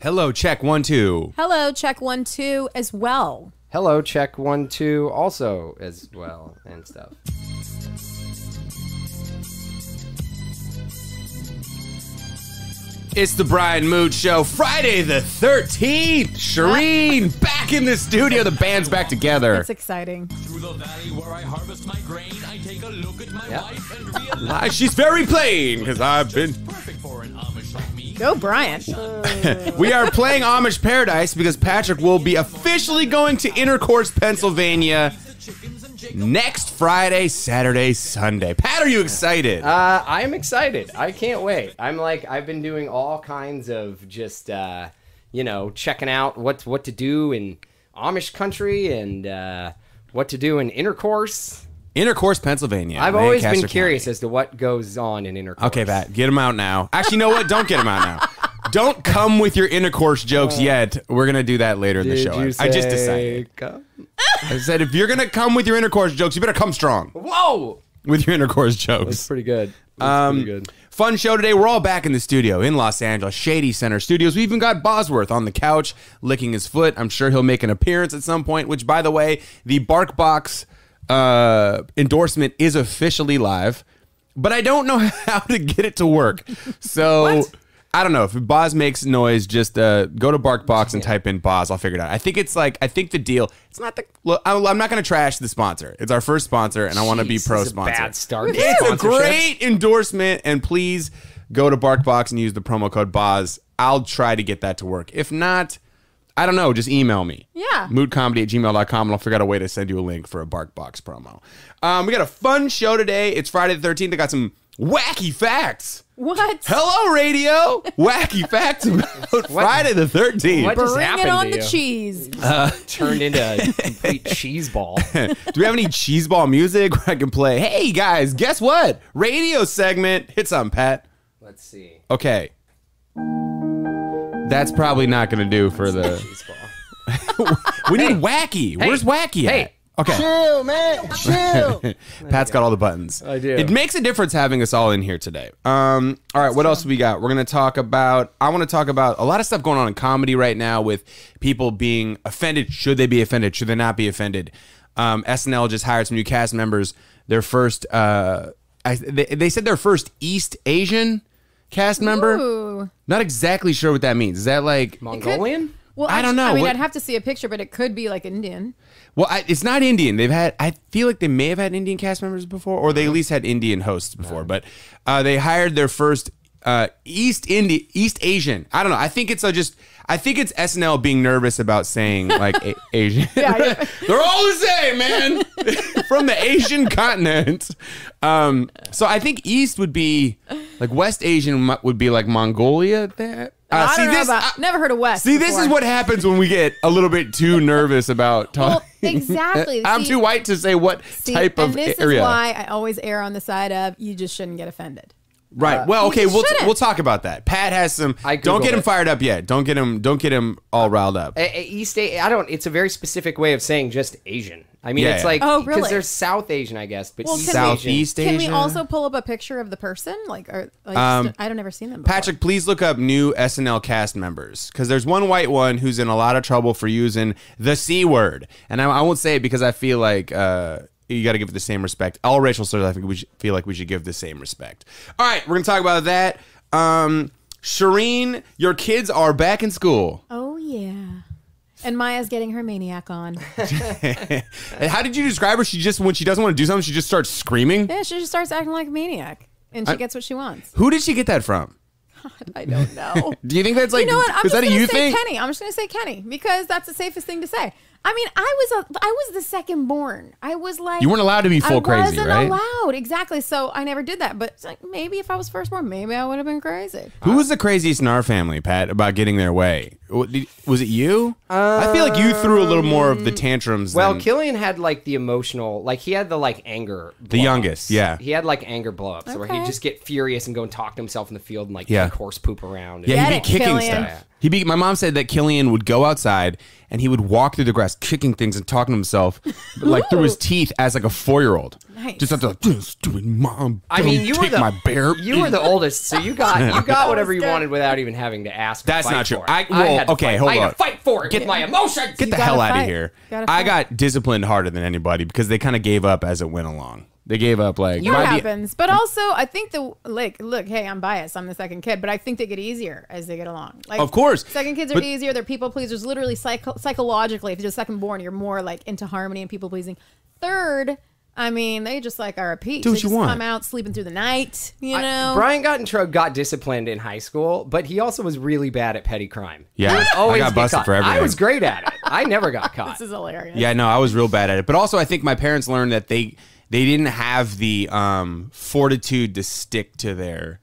Hello, check 1 2. Hello, check 1 2 as well. Hello, check 1 2 also as well and stuff. It's the Brian Moote Show, Friday the 13th. Shireen back in the studio. The band's back together. It's exciting. Through the valley where I harvest my grain, I take a look at my wife and realize She's very plain because I've been. perfect for an Amish like me. Go, Brian. We are playing Amish Paradise because Patrick will be officially going to Intercourse, Pennsylvania next Friday, Saturday, Sunday. Pat, are you excited? I'm excited. I can't wait. I've been doing all kinds of just, checking out what to do in Amish country and what to do in Intercourse. Intercourse, Pennsylvania. I've always been Lancaster curious County. as to what goes on in Intercourse. Okay, Pat, get him out now. Actually, you know what? Don't get him out now. Don't come with your intercourse jokes yet. We're going to do that later in the show. I just decided. Come? I said, if you're going to come with your intercourse jokes, you better come strong Whoa! with your intercourse jokes. That's pretty good. That's pretty good. Fun show today. We're all back in the studio in Los Angeles, Shady Center Studios. We even got Bosworth on the couch licking his foot. I'm sure he'll make an appearance at some point, which, by the way, the BarkBox endorsement is officially live, but I don't know how to get it to work. So What? I don't know. If Boz makes noise, just go to BarkBox and type in Boz. I'll figure it out. I think the deal. It's not the. Look, I'm not going to trash the sponsor. It's our first sponsor, and I want to be pro This is a sponsor. bad start. It's a Sponsorships. great endorsement, and please go to BarkBox and use the promo code Boz. I'll try to get that to work. If not, I don't know. Just email me. Yeah. moodcomedy@gmail.com, and I'll figure out a way to send you a link for a BarkBox promo. We got a fun show today. It's Friday the 13th. I got some wacky facts. What? Hello, radio. Wacky facts about Friday the 13th. What just Bring happened it on to the you? cheese. Turned into a complete cheese ball. Do we have any cheeseball music where I can play? Hey, guys, guess what? Radio segment. Hit something, Pat. Let's see. Okay. That's probably not going to do for the... Cheese ball. We need Wacky. Where's Wacky at? Hey. Okay. Chill, man. Chill. Pat's got all the buttons. I do. It makes a difference having us all in here today. All right, what else we got? We're going to talk about... I want to talk about a lot of stuff going on in comedy right now with people being offended. Should they be offended? Should they not be offended? SNL just hired some new cast members. Their first... they said their first East Asian cast member. Ooh. Not exactly sure what that means. Is that like... Mongolian? Well, I don't know. I mean, What- I'd have to see a picture, but it could be like Indian. Well, it's not Indian. I feel like they may have had Indian cast members before, or they at least had Indian hosts before. But they hired their first East Asian. I don't know. I think it's SNL being nervous about saying like Asian. Yeah. They're all the same, man. From the Asian continent. So I think East would be like West Asian would be like Mongolia. That. I don't know about, never heard of West. See, this before. is what happens when we get a little bit too nervous about talking. Well, exactly. I'm too white to say what type of and this area. is why I always err on the side of you just shouldn't get offended. Right. Well, okay. you We'll shouldn't. talk about that. Pat has some. I Don't Googled get him it. fired up yet. Don't get him all riled up. East Asian. I don't. It's a very specific way of saying just Asian. I mean, Yeah, it's yeah. like Oh, really? because there's South Asian, I guess, but Well, East can Southeast Asian. Asia. Can we also pull up a picture of the person? I don't ever seen them before. Patrick, please look up new SNL cast members because there's one white one who's in a lot of trouble for using the C word, and I won't say it because I feel like you got to give it the same respect. All racial slurs, I think feel like we should give the same respect. All right, we're gonna talk about that. Shireen, your kids are back in school. Oh yeah. And Maya's getting her maniac on. And how did you describe her? She just, when she doesn't want to do something, she just starts screaming. Yeah, she just starts acting like a maniac, and she gets what she wants. Who did she get that from? I don't know. Do you think that's like, You know what? I'm is just that a gonna you say thing? Kenny. I'm just gonna say Kenny because that's the safest thing to say. I mean, I was the second born. I was like, You weren't allowed to be full I crazy, wasn't right? allowed, exactly. So I never did that. But it's like, maybe if I was firstborn, maybe I would have been crazy. Who was the craziest in our family, Pat, about getting their way? Was it you? I feel like you threw a little more of the tantrums. Well, than Killian had like the emotional, like he had the like anger. the youngest, yeah. He had like anger blow-ups where Okay. he'd just get furious and go and talk to himself in the field and like Yeah. kick horse poop around. Yeah, Get he'd be it, kicking Killian. stuff. My mom said that Killian would go outside and he would walk through the grass kicking things and talking to himself, like through his teeth as like a 4-year-old. Nice. Just after like, stupid mom. I mean, you were take my bear. You were the oldest, so you got whatever you wanted without even having to ask. That's not true. For it. I had to fight. Hold I had on. to fight for it with my emotions. Get the gotta hell out of fight. here. Gotta I fight. got disciplined harder than anybody because they kind of gave up as it went along. They gave up like That happens. But also, I think look, hey, I'm biased. I'm the second kid, but I think they get easier as they get along. Like, Of course. second kids are easier. They're people pleasers. Literally, psychologically, if you're second born, you're more like into harmony and people pleasing. Third, I mean, they just like are a peach. Do what they you just want. come out sleeping through the night. You know, Brian got disciplined in high school, but he also was really bad at petty crime. Yeah, He would I always got get busted caught. for everything. I was great at it. I never got caught. this is hilarious. Yeah, no, I was real bad at it. But also, I think my parents learned that they didn't have the fortitude to stick to their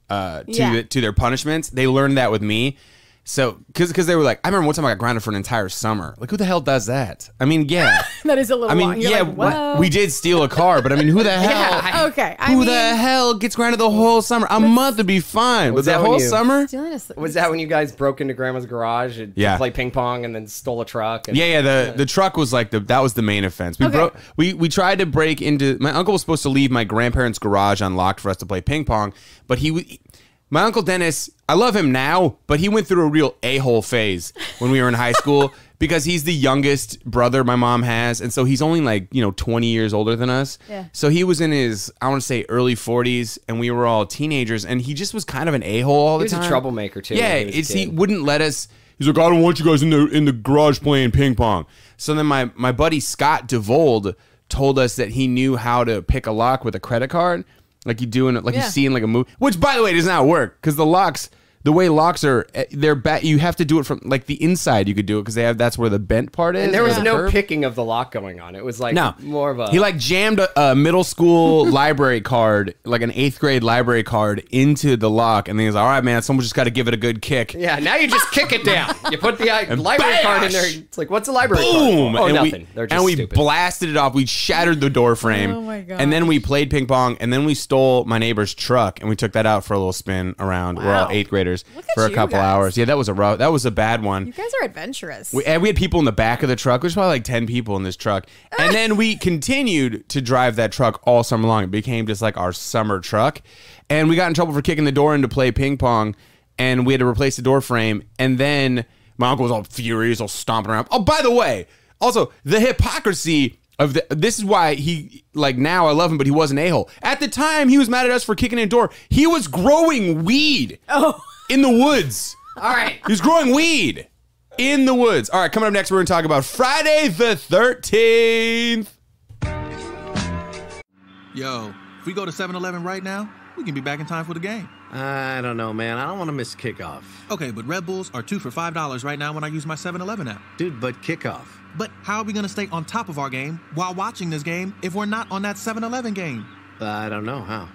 to their punishments. They learned that with me. So, because they were like, I remember one time I got grounded for an entire summer. Like, who the hell does that? I mean, yeah. That is a little I mean, long. You're yeah, like, whoa. we did steal a car, but I mean, who the hell? Okay. Who the hell gets grounded the whole summer? A month would be fine. Was that that when whole you- summer? Was that when you guys broke into grandma's garage and Yeah. to play ping pong and then stole a truck? And, Yeah. The truck was like that was the main offense. We tried to break into. My uncle was supposed to leave my grandparents' garage unlocked for us to play ping pong, but my uncle Dennis, I love him now, but he went through a real a-hole phase when we were in high school because he's the youngest brother my mom has, and so he's only like 20 years older than us. Yeah. So he was in his I want to say early 40s, and we were all teenagers, and he just was kind of an a-hole all the He was time. a troublemaker too. Yeah, when he was a he kid. wouldn't let us. He's like, I don't want you guys in the garage playing ping pong. So then my buddy Scott DeVold told us that he knew how to pick a lock with a credit card, like you do you see in like a movie. Which, by the way, does not work because the way locks are, they're you have to do it from like the inside. You could do it because that's where the bent part is. And there was the no curve. picking of the lock going on. It was like more of a. He like jammed a middle school library card, like an 8th grade library card, into the lock, and then he's like, "All right, man, someone just got to give it a good kick." Yeah, now you just kick it down. You put the library card in there. It's like, what's a library Boom! card? Oh, and nothing. They're just we stupid. blasted it off. We shattered the door frame. Oh my gosh. And then we played ping pong, and then we stole my neighbor's truck, and we took that out for a little spin around. We're all Wow. 8th graders Look at for a you couple guys. hours. Yeah, that was a bad one. You guys are adventurous. We had people in the back of the truck. There's probably like 10 people in this truck. And then we continued to drive that truck all summer long. It became just like our summer truck. And we got in trouble for kicking the door in to play ping pong. And we had to replace the door frame. And then my uncle was all furious, all stomping around. Oh, by the way, also the hypocrisy of this is why he, like, now I love him, but he was an a-hole. At the time, he was mad at us for kicking in the door. He was growing weed in the woods. All right. He's growing weed in the woods. All right, coming up next, we're going to talk about Friday the 13th. Yo, if we go to 7-Eleven right now, we can be back in time for the game. I don't know, man. I don't want to miss kickoff. Okay, but Red Bulls are 2 for $5 right now when I use my 7-Eleven app. Dude, but kickoff. But how are we going to stay on top of our game while watching this game if we're not on that 7-Eleven game? I don't know how.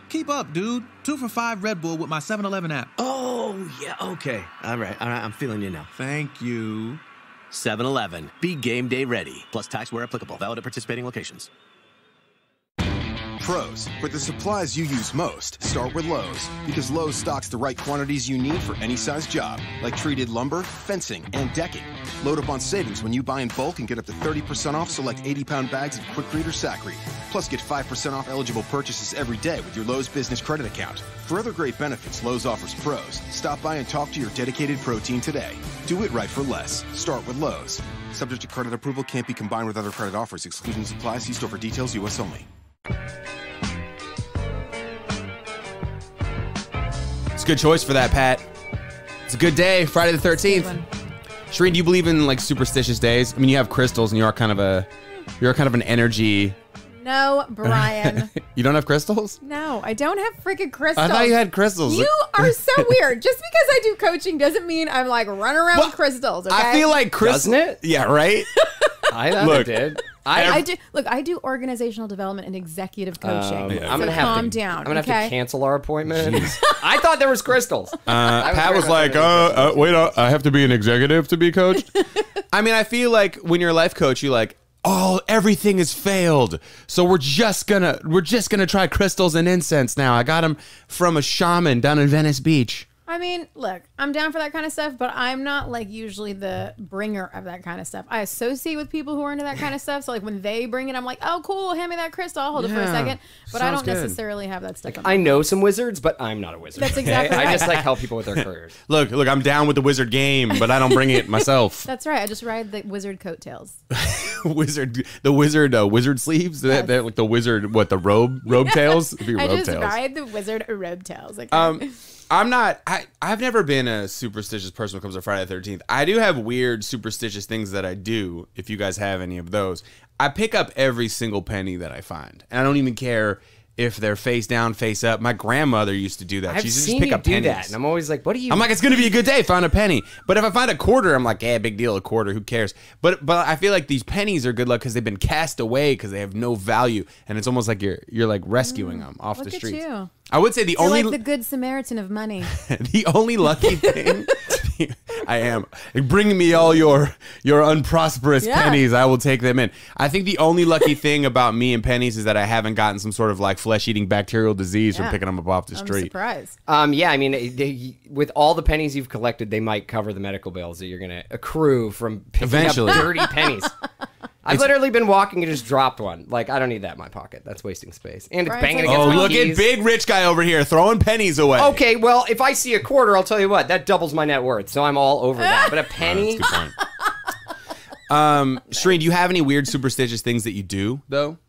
Keep up, dude. 2 for $5 Red Bull with my 7-Eleven app. Oh, yeah, okay. All right, I'm feeling you now. Thank you. 7-Eleven. Be game day ready. Plus tax where applicable. Valid at participating locations. Pros, for the supplies you use most, start with Lowe's. Because Lowe's stocks the right quantities you need for any size job, like treated lumber, fencing, and decking. Load up on savings when you buy in bulk and get up to 30% off select 80-pound bags of Quick Read or Sack Read. Plus, get 5% off eligible purchases every day with your Lowe's business credit account. For other great benefits Lowe's offers pros, stop by and talk to your dedicated pro team today. Do it right for less. Start with Lowe's. Subject to credit approval, can't be combined with other credit offers. Exclusions apply. See store for details. U.S. only. It's a good choice for that, Pat. It's a good day, Friday the 13th. Shereen, do you believe in like superstitious days? I mean, you have crystals, and you're kind of an energy. No, Brian. You don't have crystals? No, I don't have freaking crystals. I thought you had crystals. You are so weird. Just because I do coaching doesn't mean I'm like running around with crystals. Okay? I feel like crystals. Doesn't it? Yeah, right. I thought Look. it did. I do. Look, I do organizational development and executive coaching. I'm So gonna have calm to down. I'm gonna okay? have to cancel our appointment. I thought there was crystals. Pat was like, wait, I have to be an executive to be coached. I mean, I feel like when you're a life coach, you're like, oh, everything has failed. So we're just gonna try crystals and incense now. I got them from a shaman down in Venice Beach. I mean, look, I'm down for that kind of stuff, but I'm not like usually the bringer of that kind of stuff. I associate with people who are into that kind of stuff. So like when they bring it, I'm like, oh, cool, hand me that crystal. I'll hold it for a second. But I don't necessarily have that stuff. I know some wizards, but I'm not a wizard. That's exactly right. I just like help people with their careers. Look, I'm down with the wizard game, but I don't bring it myself. That's right. I just ride the wizard coattails. Wizard sleeves? Yes. They're like the wizard, what, the robe tails? It'd be I robe just tails. ride the wizard robe tails. Okay. I've never been a superstitious person when it comes to Friday the 13th. I do have weird superstitious things that I do, if you guys have any of those. I pick up every single penny that I find. And I don't even care if they're face down, face up. My grandmother used to do that. I've She used to seen just pick you up do pennies. that, and I'm always like, what do you... I'm like, it's going to be a good day, found a penny. But if I find a quarter, I'm like, yeah, big deal, a quarter, who cares? But I feel like these pennies are good luck because they've been cast away because they have no value. And it's almost like you're like rescuing them off the streets. Look at you. I would say the You're only... like the good Samaritan of money. The only lucky thing I am bringing me all your unprosperous pennies. I will take them in. I think the only lucky thing about me and pennies is that I haven't gotten some sort of like flesh-eating bacterial disease from picking them up off the street. I'm surprised. Yeah, I mean, with all the pennies you've collected, they might cover the medical bills that you're going to accrue from picking Eventually. up dirty pennies. I've literally been walking and just dropped one. Like, I don't need that in my pocket. That's wasting space. And it's Brian's banging like, against Oh, my look keys. at big rich guy over here throwing pennies away. Okay, well, if I see a quarter, I'll tell you what, that doubles my net worth, so I'm all over that. But a penny? That's a good point. Shereen, do you have any weird superstitious things that you do, though?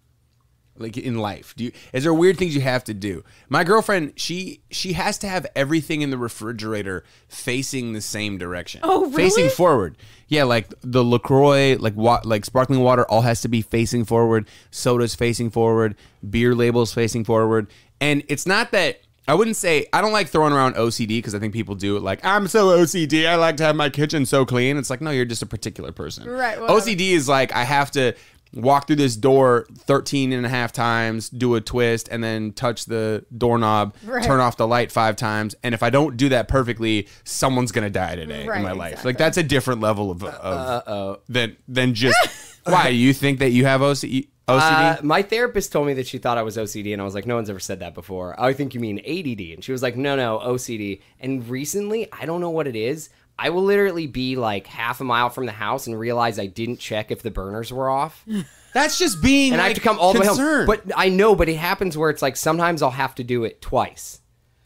Like in life, is there weird things you have to do? My girlfriend, she has to have everything in the refrigerator facing the same direction. Oh, really? Facing forward. Yeah, like the LaCroix, like sparkling water, all has to be facing forward. Soda's facing forward. Beer labels facing forward. And it's not that I wouldn't say I don't like throwing around OCD because I think people do it like I'm so OCD. I like to have my kitchen so clean. It's like no, you're just a particular person. Right. Whatever. OCD is like I have to walk through this door 13 and a half times, do a twist, and then touch the doorknob, turn off the light 5 times. And if I don't do that perfectly, someone's going to die today in my life. Like, that's a different level of than just, why? You think that you have OCD? My therapist told me that she thought I was OCD, and I was like, no one's ever said that before. I think you mean ADD. And she was like, no, OCD. And recently, I don't know what it is. I will literally be like half a mile from the house and realize I didn't check if the burners were off. That's just being and I have to come all the way home. But I know, but it happens where it's like sometimes I'll have to do it twice.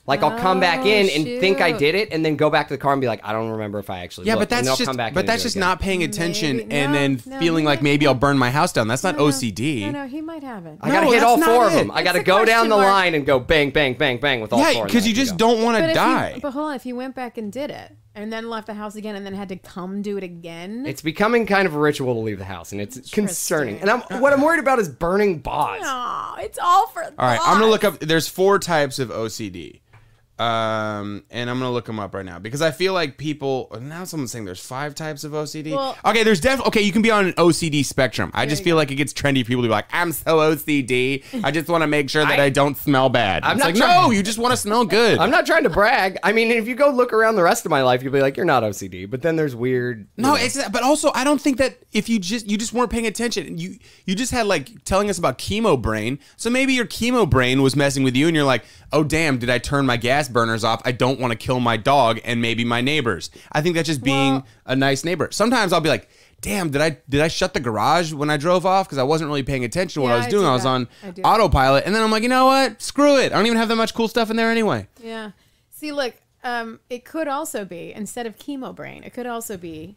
Like I'll come back in and think I did it, and then go back to the car and be like, I don't remember if I actually looked. But that's and just come back but that's just not paying attention Maybe. and then feeling like maybe I'll burn my house down. That's not OCD. No, he might have it. I gotta hit all 4 of them. I gotta go down the line and go bang, bang, bang, bang with all 4. Yeah, because you just don't want to die. But hold on, if you went back and did it, and then left the house again, and then had to come do it again, it's becoming kind of a ritual to leave the house, and it's concerning. And what I'm worried about is burning bars. No, it's all for. All right, I'm gonna look up. There's 4 types of OCD. And I'm gonna look them up right now because I feel like people now someone's saying there's 5 types of OCD. Well, okay, there's definitely you can be on an OCD spectrum. I just feel like it gets trendy for people to be like, I'm so OCD. I just want to make sure that I don't smell bad. I'm it's not like, no, you just want to smell good. I'm not trying to brag. I mean, if you go look around the rest of my life, you'll be like, you're not OCD. But then there's weird. No, but also I don't think that if you just weren't paying attention, you just had like telling us about chemo brain. So maybe your chemo brain was messing with you, and you're like, oh damn, did I turn my gas burners off? I don't want to kill my dog and maybe my neighbors. I think that's just being a nice neighbor. Sometimes I'll be like, damn, did I shut the garage when I drove off because I wasn't really paying attention to what I was doing. I was on autopilot, and then I'm like, you know what? Screw it. I don't even have that much cool stuff in there anyway. Yeah. See, look, it could also be instead of chemo brain, it could also be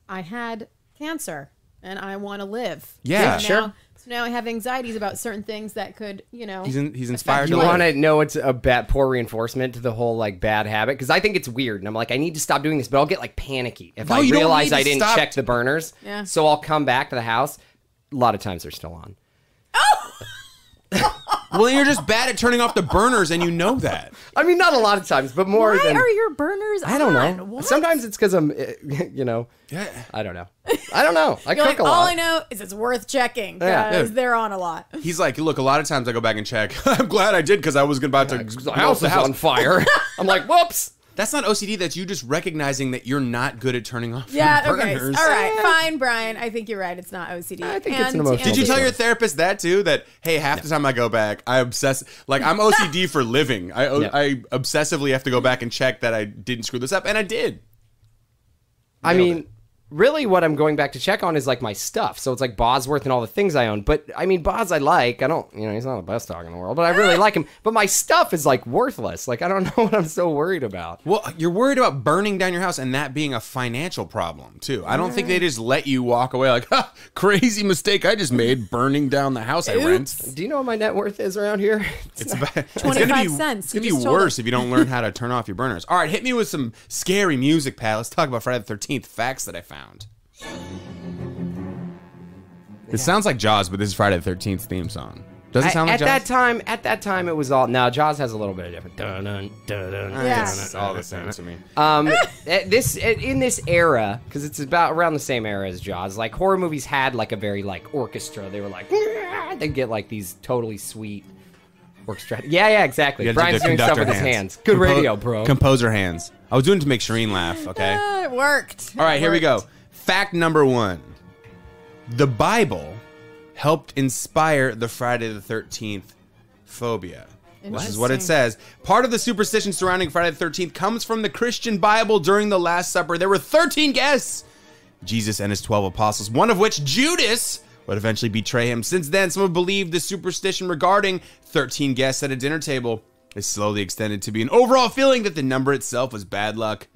I had cancer and I want to live. Yeah, sure. So now I have anxieties about certain things that could, He's inspired. You want to know it's a poor reinforcement to the whole like bad habit? Because I think it's weird, and I'm like, I need to stop doing this, but I'll get like panicky if I realize I didn't check the burners. Yeah. So I'll come back to the house. A lot of times they're still on. Well, you're just bad at turning off the burners, and you know that. I mean, not a lot of times, but more Why than. are your burners I don't on? know. What? Sometimes it's because I'm, Yeah. I don't know. I You're cook like, a lot. all I know is it's worth checking because they're on a lot. He's like, look, a lot of times I go back and check. I'm glad I did because I was about to The house is on fire. I'm like, whoops. That's not OCD. That's you just recognizing that you're not good at turning off Yeah, your okay. burners. All right, fine, Brian. I think you're right. It's not OCD. I think it's an emotional Did you tell Yeah. your therapist that too? That hey, half the time I go back, I obsess. Like I'm OCD for living. I obsessively have to go back and check that I didn't screw this up, and I did. I mean, really what I'm going back to check on is like my stuff. So it's like Bosworth and all the things I own. But I mean, Boz I like. I don't, he's not the best dog in the world, but I really like him. But my stuff is like worthless. Like I don't know what I'm so worried about. Well, you're worried about burning down your house and that being a financial problem too. I don't think they just let you walk away like, ha, crazy mistake I just made burning down the house I rent. Do you know what my net worth is around here? It's about 25 cents. It's gonna be worse if you don't learn how to turn off your burners. All right, hit me with some scary music, Pat. Let's talk about Friday the 13th facts that I found. It sounds like Jaws, but this is Friday the 13th theme song. Does it sound like at Jaws? At that time, it was all. No, Jaws has a little bit of different. Dun, dun, dun, dun, Yeah. It's all the same to me. In this era, because it's about around the same era as Jaws. Like horror movies had like a very like orchestra. They were like they'd get like these totally sweet orchestra. Yeah, exactly. You had to do Brian's the doing stuff conductor with his hands. Good radio, bro. Composer hands. I was doing it to make Shireen laugh, okay? It worked. All right, here we It worked. go. Fact number 1. The Bible helped inspire the Friday the 13th phobia. This is what it says. Part of the superstition surrounding Friday the 13th comes from the Christian Bible. During the Last Supper, there were 13 guests. Jesus and his 12 apostles, one of which, Judas, would eventually betray him. Since then, some have believed the superstition regarding 13 guests at a dinner table is slowly extended to be an overall feeling that the number itself was bad luck.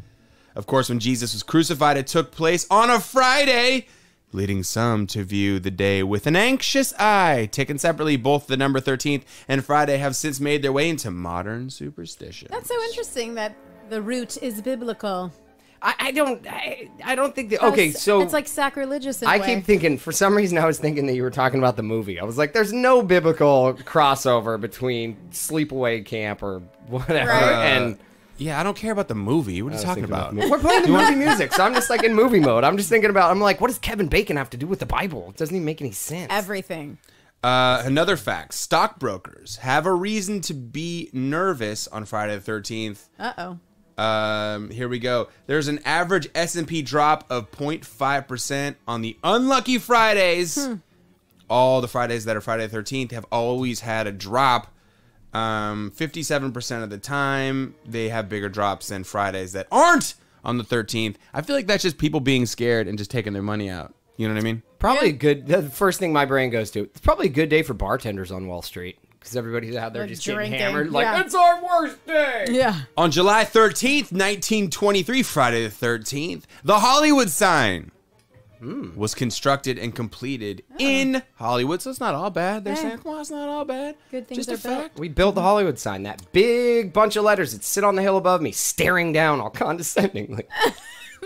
Of course, when Jesus was crucified, it took place on a Friday, leading some to view the day with an anxious eye. Taken separately, both the number 13th and Friday have since made their way into modern superstition. That's so interesting that the root is biblical. I don't think that. Okay, so it's like sacrilegious. In a I way. keep thinking. For some reason, I was thinking that you were talking about the movie. I was like, "There's no biblical crossover between Sleepaway Camp or whatever." And yeah, I don't care about the movie. What are you talking about? we're playing the movie music, so I'm just like in movie mode. I'm just thinking about. I'm like, what does Kevin Bacon have to do with the Bible? It doesn't even make any sense. Everything. Another fact: stockbrokers have a reason to be nervous on Friday the 13th. Uh-oh. Here we go. There's an average S&P drop of 0.5% on the unlucky Fridays. All the Fridays that are Friday the 13th have always had a drop. 57% of the time, they have bigger drops than Fridays that aren't on the 13th. I feel like that's just people being scared and just taking their money out. You know what I mean? Probably a good. The first thing my brain goes to. It's probably a good day for bartenders on Wall Street. Because everybody's out there Like just drinking, getting hammered. Like, yeah. it's our worst day. Yeah. On July 13th, 1923, Friday the 13th, the Hollywood sign was constructed and completed in Hollywood. So it's not all bad. They're saying, come on, it's not all bad. Good things Just are a built. fact. We built the Hollywood sign. That big bunch of letters that sit on the hill above me, staring down all condescendingly.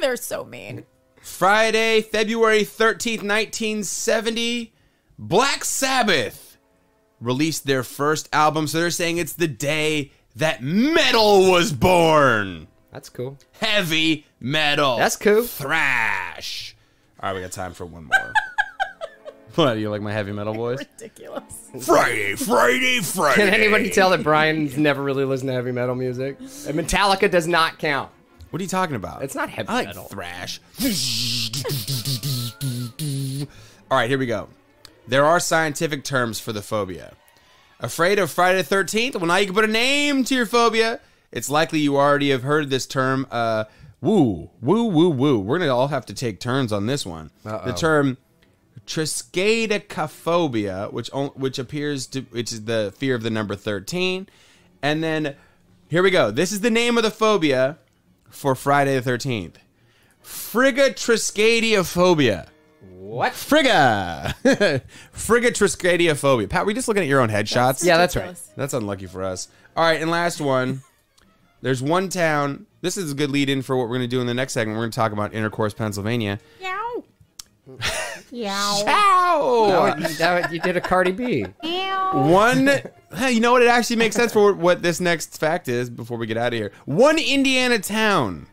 They're so mean. Friday, February 13th, 1970, Black Sabbath released their first album. So they're saying it's the day that metal was born. That's cool. Heavy metal. That's cool. Thrash. All right, we got time for one more. What, do you like my heavy metal voice? Ridiculous. Friday. Can anybody tell that Brian's never really listened to heavy metal music? And Metallica does not count. What are you talking about? It's not heavy I like metal. thrash. All right, here we go. There are scientific terms for the phobia. Afraid of Friday the 13th? Well, now you can put a name to your phobia. It's likely you already have heard this term, woo. We're going to all have to take turns on this one. The term triskaidekaphobia, which is the fear of the number 13. And then, here we go. This is the name of the phobia for Friday the 13th. Frigatriskaidiophobia. What? Frigga! Frigatriskaidiophobia. Pat, were you just looking at your own headshots? Yeah, that's right. That's unlucky for us. All right, and last one. There's one town. This is a good lead-in for what we're going to do in the next segment. We're going to talk about Intercourse, Pennsylvania. Yow. Ow! You did a Cardi B. Hey, you know what? It actually makes sense for what this next fact is before we get out of here. One Indiana town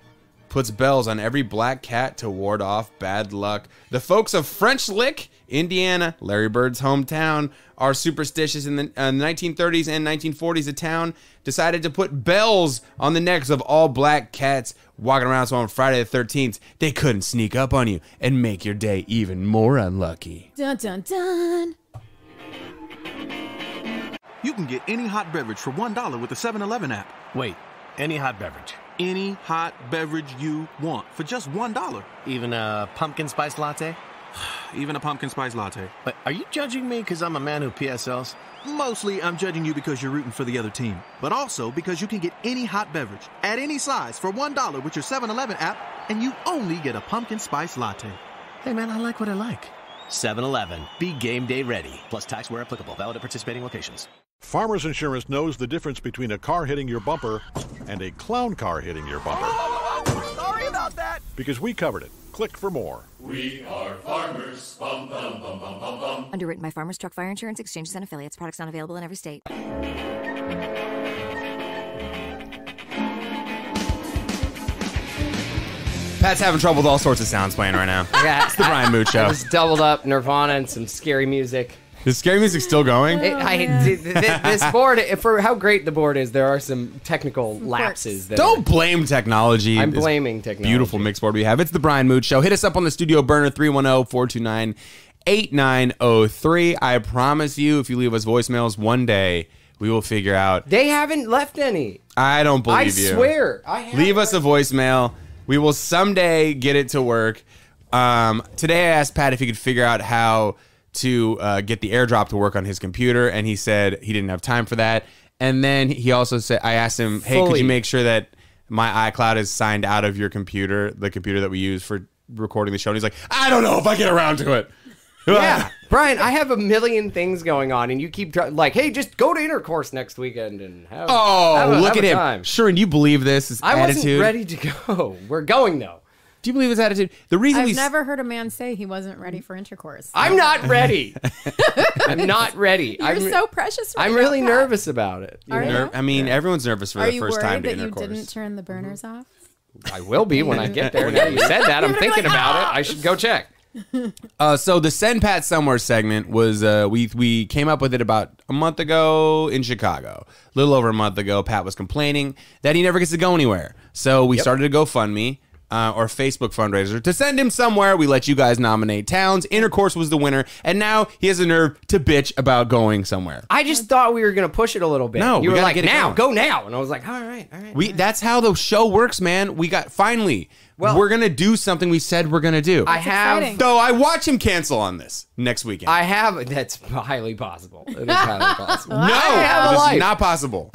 puts bells on every black cat to ward off bad luck. The folks of French Lick Indiana, Larry Bird's hometown, are superstitious. In the 1930s and 1940s, the town decided to put bells on the necks of all black cats walking around, so on Friday the 13th, they couldn't sneak up on you and make your day even more unlucky. Dun, dun, dun. You can get any hot beverage for $1 with the 7-Eleven app. Wait, any hot beverage? Any hot beverage you want for just $1. Even a pumpkin spice latte? Even a pumpkin spice latte. But are you judging me because I'm a man who PSLs? Mostly, I'm judging you because you're rooting for the other team. But also because you can get any hot beverage at any size for $1 with your 7-Eleven app, and you only get a pumpkin spice latte. Hey man, I like what I like. 7-Eleven. Be game day ready. Plus tax where applicable. Valid at participating locations. Farmers Insurance knows the difference between a car hitting your bumper and a clown car hitting your bumper. Sorry about that. Because we covered it. Click for more. We are farmers. Bum, bum, bum, bum, bum, bum. Underwritten by Farmers Truck Fire Insurance Exchanges and Affiliates. Products not available in every state. Pat's having trouble with all sorts of sounds playing right now. Yeah, it's the Brian Moote Show. I just doubled up Nirvana and some scary music. Is scary music still going? This board, for how great the board is, there are some technical lapses. Don't blame technology. I'm blaming technology. Beautiful mix board we have. It's the Brian Moote Show. Hit us up on the studio burner, 310-429-8903. I promise you, if you leave us voicemails, one day we will figure out. They haven't left any. I don't believe you. I swear. I have. Leave us a voicemail. We will someday get it to work. Today I asked Pat if he could figure out how to get the AirDrop to work on his computer, and he said he didn't have time for that. And then he also said, I asked him, hey, could you make sure that my iCloud is signed out of your computer, the computer that we use for recording the show? And he's like, I don't know if I get around to it. Yeah, Brian, I have a million things going on, and you keep like, hey, just go to Intercourse next weekend and have look have at him. time. Sure, and you believe this is I attitude. wasn't ready to go. We're going, though. Do you believe his attitude? The reason I've never heard a man say he wasn't ready for intercourse. I'm not ready. I'm not ready. You're so precious. I'm really nervous about it. Are you? I mean, everyone's nervous for the first time to intercourse. Are you worried that you didn't turn the burners off? I will be when I get there. Now you said that, I'm thinking about it. I should go check. So the Send Pat Somewhere segment was we came up with it about a month ago in Chicago. A little over a month ago, Pat was complaining that he never gets to go anywhere. So we started a GoFundMe or Facebook fundraiser to send him somewhere. We let you guys nominate towns. Intercourse was the winner, and now he has the nerve to bitch about going somewhere. I just thought we were going to push it a little bit. No, you we were gotta like, get it now, going. go now. And I was like, all right. That's how the show works, man. We got finally. We're gonna do something we said we're gonna do. I have. exciting. Though I watch him cancel on this next weekend. I have. That's highly possible. It is highly possible. No, have a this life. is not possible.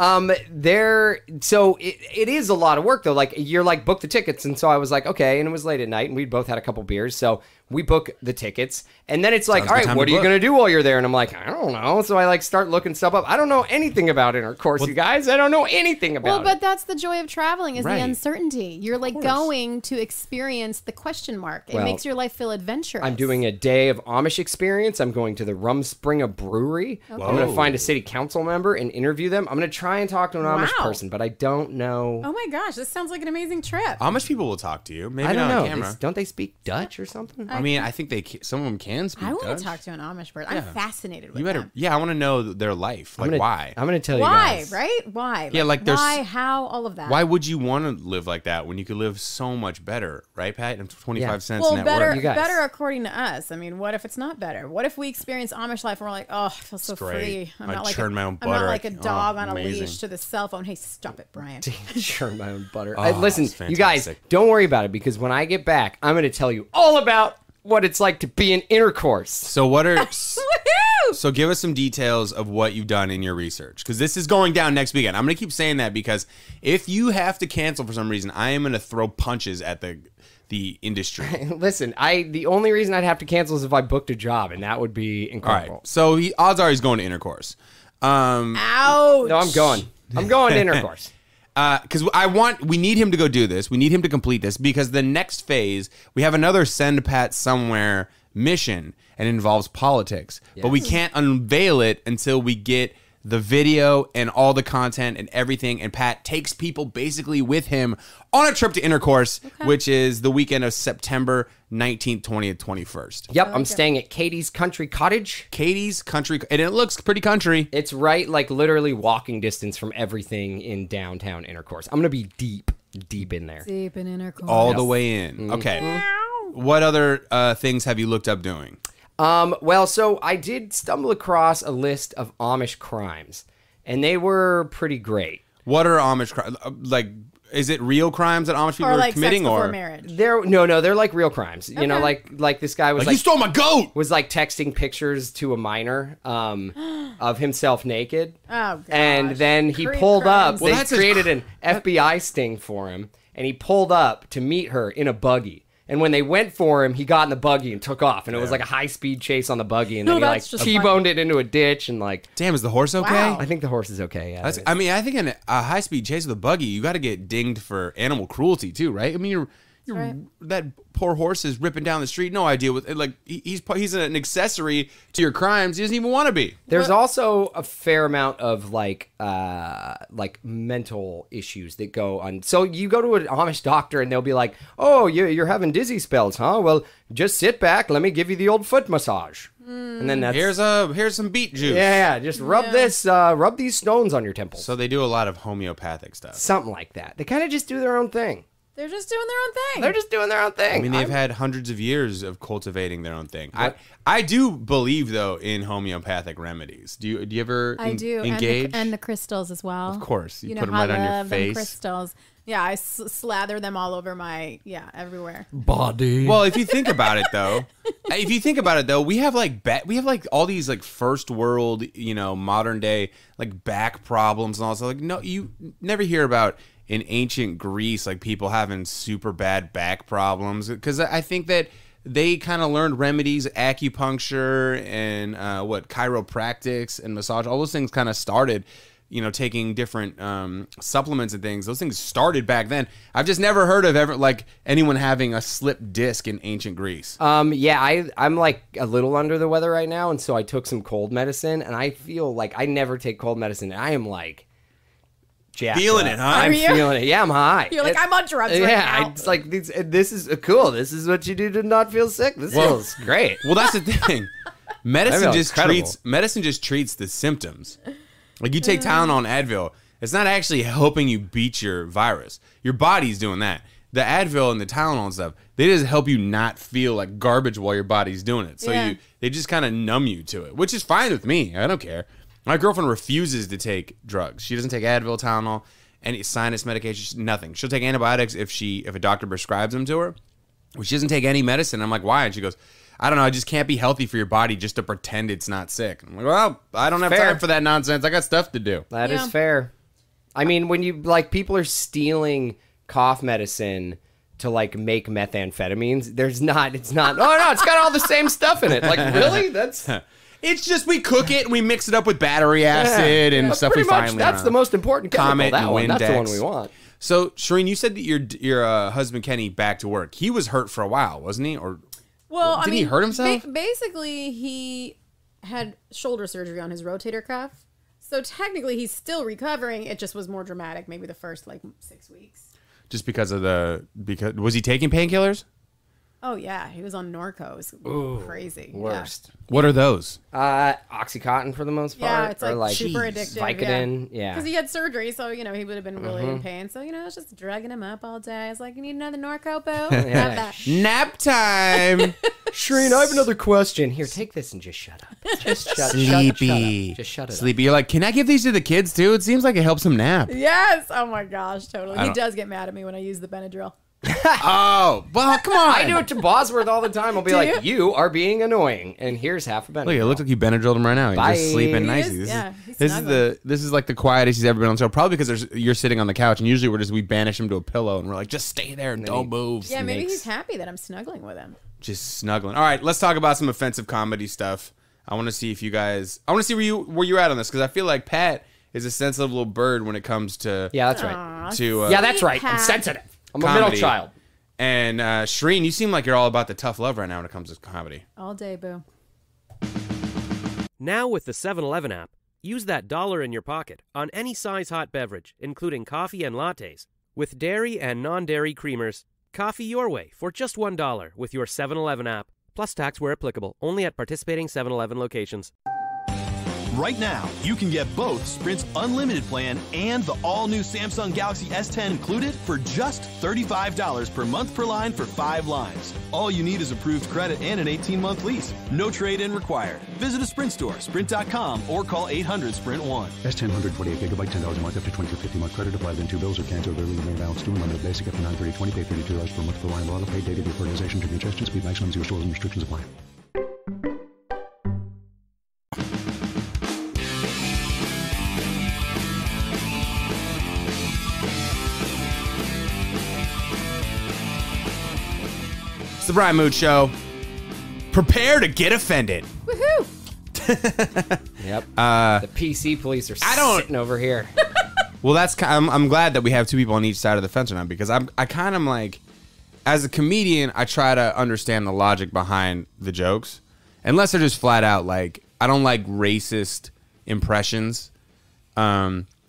So it is a lot of work though. Like you're like book the tickets, and so I was like, okay, and it was late at night, and we both had a couple beers, so we book the tickets, and then it's like, Sounds all good right, time what to are you book. gonna do while you're there? And I'm like, I don't know. So I like start looking stuff up. I don't know anything about Intercourse, you guys. I don't know anything about it. Well, but that's the joy of traveling is Right. the uncertainty. You're like going to experience the question mark. It Well, makes your life feel adventurous. I'm doing a day of Amish experience. I'm going to the Rumspringa Brewery. I'm going to find a city council member and interview them. I'm going to try and talk to an Amish person, but I don't know. Oh my gosh, this sounds like an amazing trip. Amish people will talk to you. Maybe I don't not know. on camera. Don't they speak Dutch or something? I mean, I think some of them can speak I want Dutch. to talk to an Amish person. I'm fascinated with You better, them. yeah. I want to know their life. Like, why? I'm going to tell you Why, guys. right? Why? Yeah, like there's- why, how, all of that. Why would you want to live like that when you could live so much better, right, Pat? And 25 cents Well, net better, worth. You guys. better according to us. I mean, what if it's not better? What if we experience Amish life and we're like, oh, I feel so great. free. I'm I not like churn my own I'm not butter. like a dog on a amazing. leash to the cell phone. Hey, stop it, Brian. Churn my own butter. Oh, Listen, it's you guys, fantastic. don't worry about it because when I get back, I'm going to tell you all about what it's like to be in Intercourse. So what are? Woohoo! So give us some details of what you've done in your research, because this is going down next weekend. I'm going to keep saying that because if you have to cancel for some reason, I am going to throw punches at the industry. Listen, the only reason I'd have to cancel is if I booked a job, and that would be All incredible. right. So odds are he's going to Intercourse. Ouch. No, I'm going. I'm going to Intercourse. Because we need him to go do this. We need him to complete this because the next phase, we have another Send Pat Somewhere mission and it involves politics. But we can't unveil it until we get the video and all the content and everything. And Pat takes people basically with him on a trip to Intercourse, which is the weekend of September 19th, 20th, 21st. Yep, I'm staying at Katie's Country Cottage. Katie's Country, and it looks pretty country. It's right, like literally walking distance from everything in downtown Intercourse. I'm going to be deep in there. Deep in Intercourse. All the way in. Okay. What other things have you looked up doing? Well, so I did stumble across a list of Amish crimes, and they were pretty great. What are Amish crimes? Like, is it real crimes that Amish people or are like committing, sex before or marriage? They're like real crimes. You know, like this guy was like, you stole my goat. Was like texting pictures to a minor of himself naked. Oh, gosh. And then he Creep pulled crimes. up. They created an FBI sting for him, and he pulled up to meet her in a buggy. And when they went for him, he got in the buggy and took off. And it was like a high-speed chase on the buggy. And then he like T-boned it into a ditch and like... Damn, is the horse okay? Wow. I think the horse is okay, yeah. I mean, I think in a high-speed chase with a buggy, you got to get dinged for animal cruelty too, right? I mean, you're that poor horse is ripping down the street. No idea what, like, he's an accessory to your crimes. He doesn't even want to be. There's also a fair amount of like mental issues that go on. So you go to an Amish doctor and they'll be like, "Oh, you're having dizzy spells, huh? Well, just sit back. Let me give you the old foot massage." And then that's here's some beet juice. Yeah, just rub rub these stones on your temples. So they do a lot of homeopathic stuff. Something like that. They kind of just do their own thing. They're just doing their own thing. They're just doing their own thing. I mean, they've had hundreds of years of cultivating their own thing. I do believe, though, in homeopathic remedies. Do you ever engage? And the crystals as well. Of course. You know put them how right I on your love them face. crystals. Yeah, I slather them all over my, everywhere. Body. Well, if you think about it, though, we have like all these like first world, modern day like back problems and all. So like, no, you never hear about in ancient Greece, like people having super bad back problems, because I think that they kind of learned remedies, acupuncture and chiropractics and massage. All those things kind of started, taking different supplements and things. Those things started back then. I've just never heard of anyone having a slipped disc in ancient Greece. I'm like a little under the weather right now, and so I took some cold medicine, and I feel like I never take cold medicine, and I am like feeling it, huh? I'm feeling it. Yeah, I'm high. You're like, I'm on drugs right now. It's like, this is cool. This is what you do to not feel sick. This feels great. Well, that's the thing. Medicine just treats the symptoms. Like, you take Tylenol and Advil, it's not actually helping you beat your virus. Your body's doing that. The Advil and the Tylenol and stuff, they just help you not feel like garbage while your body's doing it. So they just kind of numb you to it, which is fine with me. I don't care. My girlfriend refuses to take drugs. She doesn't take Advil, Tylenol, any sinus medication, nothing. She'll take antibiotics if a doctor prescribes them to her. Well, she doesn't take any medicine. I'm like, why? And she goes, I don't know. I just can't be healthy for your body just to pretend it's not sick. I'm like, well, I don't have time for that nonsense. I got stuff to do. That is fair. I mean, when you people are stealing cough medicine to make methamphetamines, it's not. Oh no, it's got all the same stuff in it. Like, really? That's. It's just we cook it and we mix it up with battery acid and stuff. Pretty much, that's the most important chemical. Comet that and one, Windex. that's the one we want. So, Shireen, you said that your husband Kenny back to work. He was hurt for a while, wasn't he? Or did he hurt himself? Basically, he had shoulder surgery on his rotator cuff. So technically, he's still recovering. It just was more dramatic, maybe the first 6 weeks. Just because was he taking painkillers? Oh, yeah. He was on Norcos. Crazy. Worst. Yeah. What are those? Oxycontin for the most part. Yeah, it's like super addictive. Vicodin. Yeah. Because he had surgery, so, he would have been really in pain. So, it's just drugging him up all day. I was like, you need another Norco, boo? Have that. Nap time. Shireen, I have another question. Here, take this and just shut up. Just shut Sleepy. Just shut it Sleepy. You're like, can I give these to the kids, too? It seems like it helps them nap. Yes. Oh, my gosh. Totally. He does get mad at me when I use the Benadryl. Oh, well, come on. I do it to Bosworth all the time. I'll be like, you are being annoying, and here's half a Benadryl. Look, it looks like you Benadrylled him right now. He's just sleeping nicely. This is like the quietest he's ever been on the show. Probably because you're sitting on the couch, and usually we banish him to a pillow, and we're like, just stay there and don't move. Yeah, maybe he's happy that I'm snuggling with him. Just snuggling. All right, let's talk about some offensive comedy stuff. I want to see if you guys. I want to see where you're at on this, because I feel like Pat is a sensitive little bird when it comes to. Yeah, that's right. Yeah, that's right. I'm sensitive. I'm a middle child. And Shireen, you seem like you're all about the tough love right now when it comes to comedy. All day, boo. Now with the 7-Eleven app, Use that $1 in your pocket on any size hot beverage, including coffee and lattes. With dairy and non-dairy creamers, coffee your way for just $1 with your 7-Eleven app, plus tax where applicable, only at participating 7-Eleven locations. Right now, you can get both Sprint's unlimited plan and the all-new Samsung Galaxy S10 included for just $35 per month per line for 5 lines. All you need is approved credit and an 18-month lease. No trade-in required. Visit a Sprint store, sprint.com, or call 800-SPRINT-1. S10 128 gigabyte, $10 a month, up to 2050 month credit applied, then 2 bills are canceled early, remain balance due, limited basic up to 930/20, pay $32 per month per line, auto pay, data defertilization, congestion, speed maximums, your stores and restrictions apply. It's the Brian Moote Show. Prepare to get offended. Woohoo! Yep. The PC police are sitting over here. Well, I'm glad that we have 2 people on each side of the fence right now, because I kind of like, as a comedian, I try to understand the logic behind the jokes, unless they're just flat out like, I don't like racist impressions.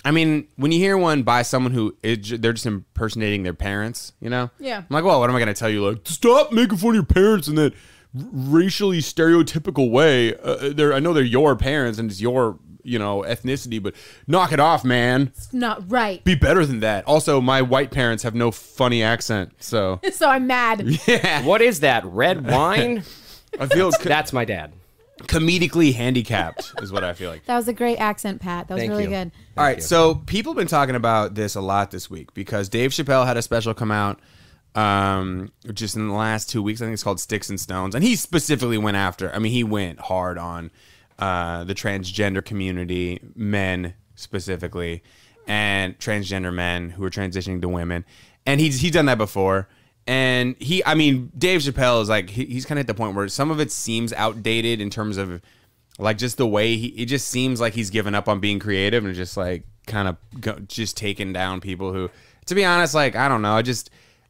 I mean, when you hear one by someone who they're just impersonating their parents, you know? Yeah. I'm like, well, what am I going to tell you? Like, stop making fun of your parents in that racially stereotypical way. I know they're your parents and it's your, ethnicity, but knock it off, man. It's not right. Be better than that. Also, my white parents have no funny accent, so. So I'm mad. Yeah. What is that? Red wine? I feel that's my dad. Comedically handicapped is what I feel like. That was a great accent, Pat. That was really good. All right, so people have been talking about this a lot this week because Dave Chappelle had a special come out just in the last 2 weeks. I think it's called Sticks and Stones. And he specifically went he went hard on the transgender community, men specifically, and transgender men who are transitioning to women. And he's done that before. And Dave Chappelle is like, he's kind of at the point where some of it seems outdated in terms of like just the way it just seems like he's given up on being creative and just like kind of just taking down people who, to be honest, like, I don't know.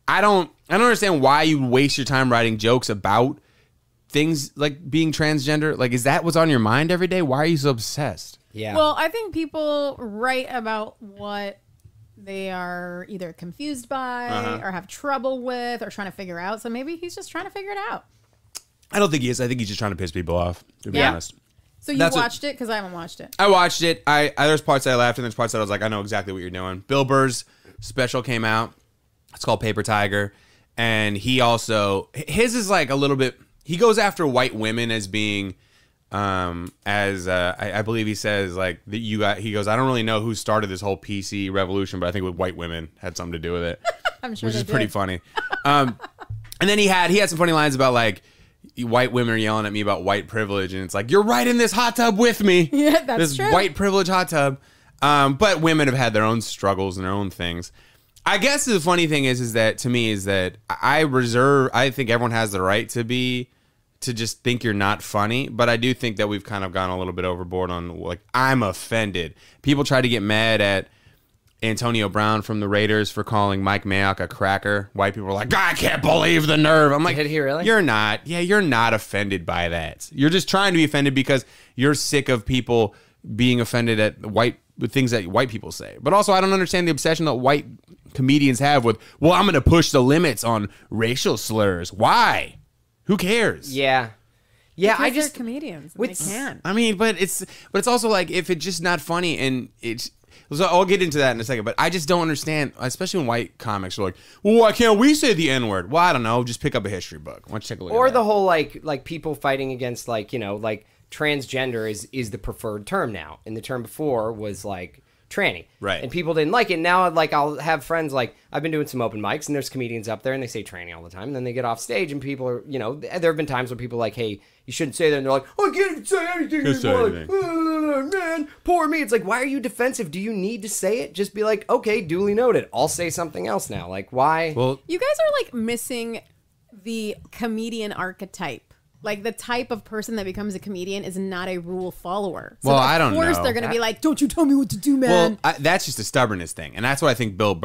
I don't understand why you waste your time writing jokes about things like being transgender. Like, is that what's on your mind every day? Why are you so obsessed? Yeah. Well, I think people write about what they are either confused by or have trouble with or trying to figure out. So maybe he's just trying to figure it out. I don't think he is. I think he's just trying to piss people off, to be honest. So you watched it? Because I haven't watched it. I watched it. There's parts that I laughed and there's parts that I was like, I know exactly what you're doing. Bill Burr's special came out. It's called Paper Tiger. And his is like a little bit, he goes after white women as being, I believe he says like he goes, I don't really know who started this whole PC revolution, but I think with white women had something to do with it. I'm sure which is did. pretty funny. And then he had some funny lines about like white women are yelling at me about white privilege, and it's like, you're right in this hot tub with me. Yeah, that's this true. White privilege hot tub. But women have had their own struggles and their own things. I guess the funny thing is that to me is that I think everyone has the right to just think you're not funny, but I do think that we've kind of gone a little bit overboard on like, I'm offended. People try to get mad at Antonio Brown from the Raiders for calling Mike Mayock a cracker. White people are like, I can't believe the nerve. I'm like, did he really? You're not. Yeah, you're not offended by that. You're just trying to be offended because you're sick of people being offended at things that white people say. But also, I don't understand the obsession that white comedians have with, well, I'm going to push the limits on racial slurs. Why? Who cares? Yeah. Because they're comedians. They can. I mean, but it's also like, if it's just not funny and it's. So I'll get into that in a second, but I just don't understand, especially when white comics are like, well, why can't we say the N-word? Well, I don't know. Just pick up a history book. Why don't you take a look at that? Or the whole like people fighting against like transgender is the preferred term now, and the term before was like tranny. Right. And people didn't like it. Now, like, I'll have friends, like, I've been doing some open mics, and there's comedians up there, and they say tranny all the time, and then they get off stage, and people are, there have been times where people are like, hey, you shouldn't say that, and they're like, I can't even say anything anymore. Like, man, poor me. It's like, why are you defensive? Do you need to say it? Just be like, okay, duly noted. I'll say something else now. Like, why? Well, you guys are, like, missing the comedian archetype. Like, the type of person that becomes a comedian is not a rule follower. So I don't know. Of course they're going to be like, don't you tell me what to do, man. Well, that's just a stubbornness thing. And that's what I think not Bill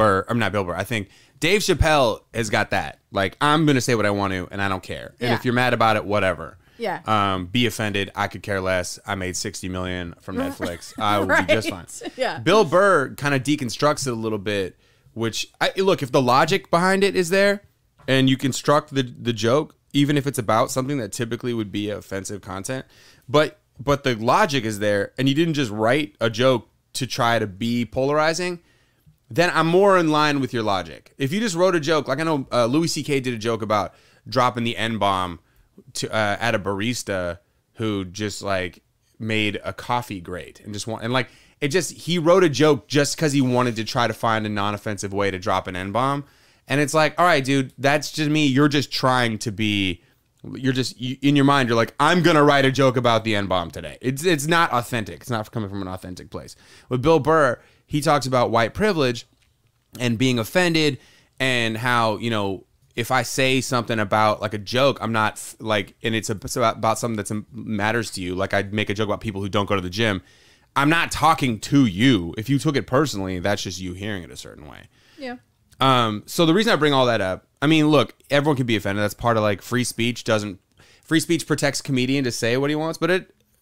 Burr. I think Dave Chappelle has got that. Like, I'm going to say what I want to, and I don't care. And if you're mad about it, whatever. Yeah. Be offended. I could care less. I made $60 million from Netflix. I would be just fine. Yeah. Bill Burr kind of deconstructs it a little bit, which look, if the logic behind it is there and you construct the joke, even if it's about something that typically would be offensive content, but the logic is there and you didn't just write a joke to try to be polarizing, then I'm more in line with your logic. If you just wrote a joke, like I know Louis C.K. did a joke about dropping the N-bomb at a barista who just like made a coffee great and he wrote a joke just because he wanted to try to find a non-offensive way to drop an N-bomb. And it's like, all right, dude, that's just me. You're just trying to be, in your mind, you're like, I'm going to write a joke about the N-bomb today. It's not authentic. It's not coming from an authentic place. With Bill Burr, he talks about white privilege and being offended and how, you know, if I say something about like a joke, I'm not like, and it's about something that matters to you. Like I'd make a joke about people who don't go to the gym. I'm not talking to you. If you took it personally, that's just you hearing it a certain way. Yeah. So the reason I bring all that up, I mean, look, everyone can be offended. That's part of like free speech. Free speech protects comedian to say what he wants,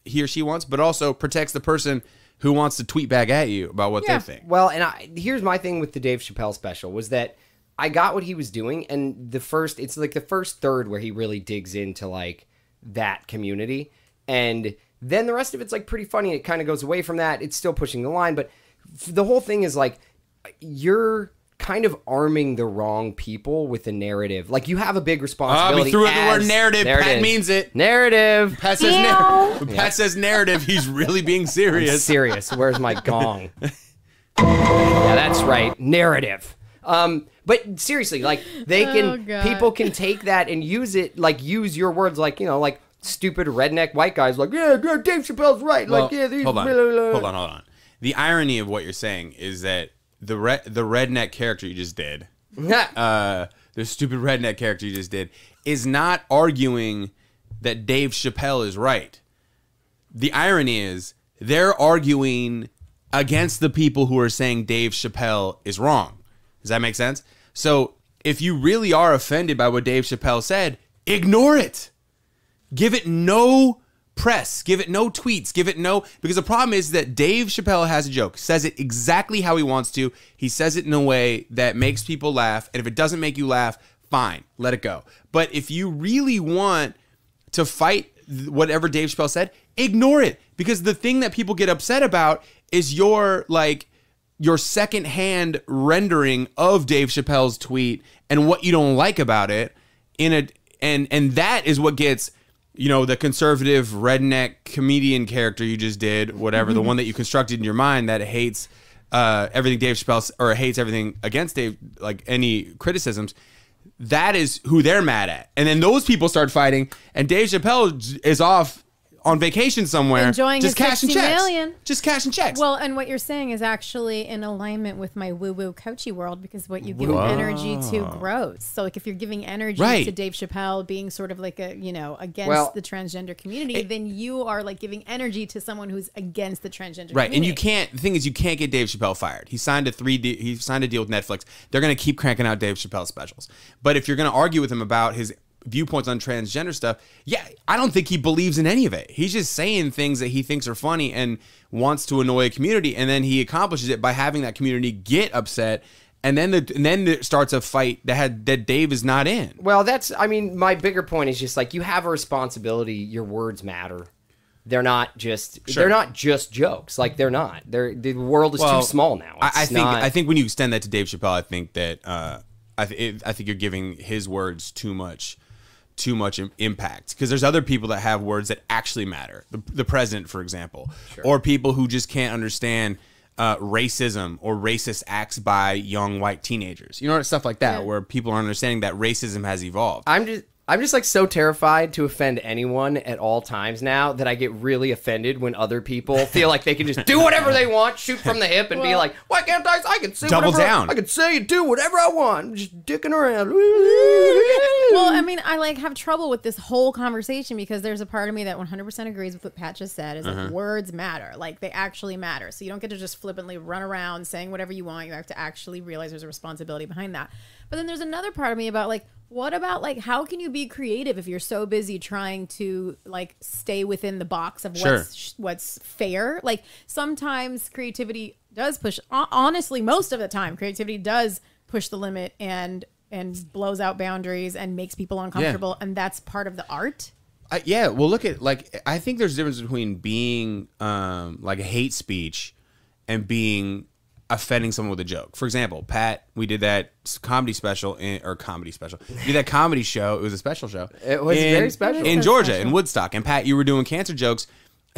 he or she wants, but also protects the person who wants to tweet back at you about what they think. Well, and here's my thing with the Dave Chappelle special was that I got what he was doing, and it's like the first third where he really digs into like that community, and then the rest of it's like pretty funny. It kind of goes away from that. It's still pushing the line, but the whole thing is like you're kind of arming the wrong people with a narrative. Like you have a big responsibility. We threw in the word narrative. Pat means it. Narrative. Pat says narrative. He's really being serious. I'm serious. Where's my gong? Yeah, that's right. Narrative. But seriously, like people can take that and use it, like use your words, like, you know, like stupid redneck white guys, like, yeah, Dave Chappelle's right. Well, like, yeah, these hold on. The irony of what you're saying is that the redneck character you just did, the stupid redneck character you just did, is not arguing that Dave Chappelle is right. The irony is they're arguing against the people who are saying Dave Chappelle is wrong. Does that make sense? So if you really are offended by what Dave Chappelle said, ignore it. Give it no press. Give it no tweets. Because the problem is that Dave Chappelle has a joke, says it exactly how he wants to. He says it in a way that makes people laugh. And if it doesn't make you laugh, fine, let it go. But if you really want to fight whatever Dave Chappelle said, ignore it. Because the thing that people get upset about is your secondhand rendering of Dave Chappelle's tweet and what you don't like about it and that is what gets, you know, the conservative redneck comedian character you just did, whatever, the one that you constructed in your mind that hates everything Dave Chappelle, or hates everything against Dave, like any criticisms. That is who they're mad at. And then those people start fighting, and Dave Chappelle is off on vacation somewhere, enjoying just his cashing 60 checks. million. Just cashing checks. Well, and what you're saying is actually in alignment with my woo-woo coachy world, because what you give energy to grows. So like if you're giving energy to Dave Chappelle being sort of like a, you know, against the transgender community, then you are like giving energy to someone who's against the transgender community. And the thing is, you can't get Dave Chappelle fired. He signed a deal with Netflix. They're going to keep cranking out Dave Chappelle specials. But if you're going to argue with him about his viewpoints on transgender stuff, I don't think he believes in any of it. He's just saying things that he thinks are funny and wants to annoy a community, and then he accomplishes it by having that community get upset, and then there starts a fight that Dave is not in. Well, my bigger point is just like you have a responsibility. Your words matter. They're not just jokes. Like they're not. The world is too small now. I think when you extend that to Dave Chappelle, I think that I think you're giving his words too much impact, because there's other people that have words that actually matter. The president, for example, or people who just can't understand racism or racist acts by young white teenagers. You know, stuff like that, where people are understanding that racism has evolved. I'm just like so terrified to offend anyone at all times now that I get really offended when other people feel like they can just do whatever they want, shoot from the hip, and be like, "Why can't I can say double whatever down. I can say and do whatever I want." I'm just dicking around. Well, I mean, I like have trouble with this whole conversation because there's a part of me that 100% agrees with what Pat just said. Is like words matter, like they actually matter. So you don't get to just flippantly run around saying whatever you want. You have to actually realize there's a responsibility behind that. But then there's another part of me about like, What about like how can you be creative if you're so busy trying to like stay within the box of what's fair? Like sometimes creativity does push. Honestly, most of the time, creativity does push the limit and blows out boundaries and makes people uncomfortable, and that's part of the art. Yeah, well, look at like I think there's a difference between being like a hate speech and being offending someone with a joke. For example, Pat, we did that comedy special. We did that comedy show. It was a special show. It was very special. In Georgia, in Woodstock. And Pat, you were doing cancer jokes,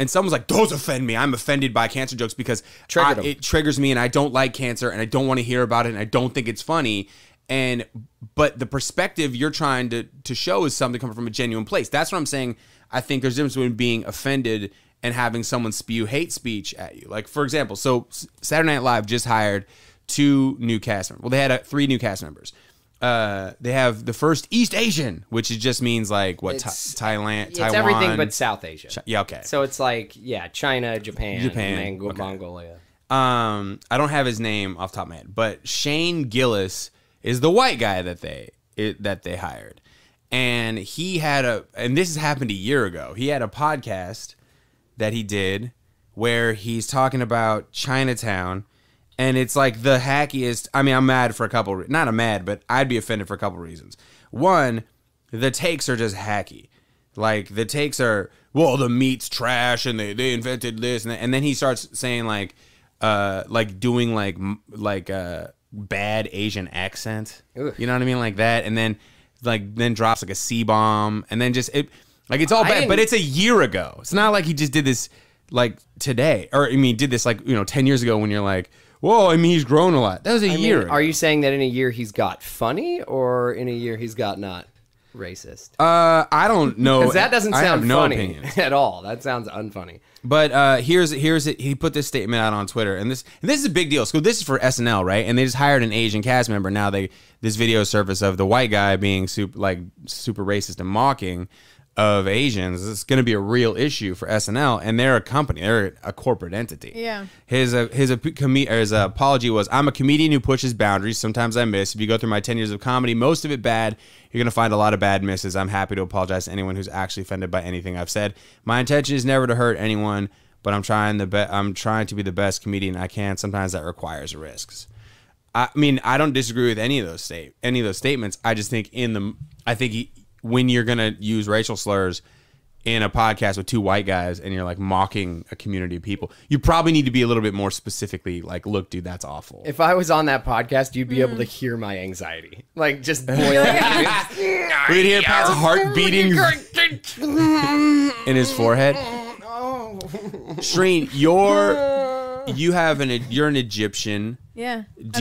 and someone's like, those offend me. I'm offended by cancer jokes because it triggers me, and I don't like cancer, and I don't want to hear about it, and I don't think it's funny. But the perspective you're trying to show is something coming from a genuine place. That's what I'm saying. I think there's a difference between being offended and having someone spew hate speech at you. Like, for example, so Saturday Night Live just hired 2 new cast members. Well, they had 3 new cast members. They have the first East Asian, which just means like what? Thailand, it's Taiwan. everything but South Asia. Yeah, okay. So it's like, China, Japan, Mongolia. I don't have his name off the top of my head, but Shane Gillis is the white guy that they hired. And he had and this has happened a year ago. He had a podcast that he did where he's talking about Chinatown, and it's like the hackiest. I mean, I'm mad for a couple. Not I'm mad, but I'd be offended for a couple reasons. One, the takes are just hacky. Like the takes are, well, the meat's trash, and they invented this, and then he starts saying like doing like a bad Asian accent. Ugh. You know what I mean, like that, and then drops like a C-bomb, and then just like it's all bad, but it's a year ago. It's not like he just did this like today, or I mean, did this like 10 years ago when you're like, whoa, I mean, he's grown a lot. That was a year ago. Are you saying that in a year he's got funny, or in a year he's got not racist? I don't know. Because that doesn't sound funny at all. That sounds unfunny. But here's it. He put this statement out on Twitter, and this is a big deal. So this is for SNL, right? And they just hired an Asian cast member. Now this video surfaced of the white guy being super racist and mocking of Asians. It's going to be a real issue for SNL, and they're a company, they're a corporate entity. Yeah. His apology was, "I'm a comedian who pushes boundaries. Sometimes I miss. If you go through my 10 years of comedy, most of it bad, you're going to find a lot of bad misses. I'm happy to apologize to anyone who's actually offended by anything I've said. My intention is never to hurt anyone, but I'm trying to be the best comedian I can. Sometimes that requires risks." I mean, I don't disagree with any of those statements. I just think when you're gonna use racial slurs in a podcast with 2 white guys and you're like mocking a community of people, you probably need to be a little bit more specifically like, look, dude, that's awful. If I was on that podcast, you'd be able to hear my anxiety, like just boiling. We'd hear Pat's heart beating in his forehead. Shreen, you're an Egyptian. Yeah. It's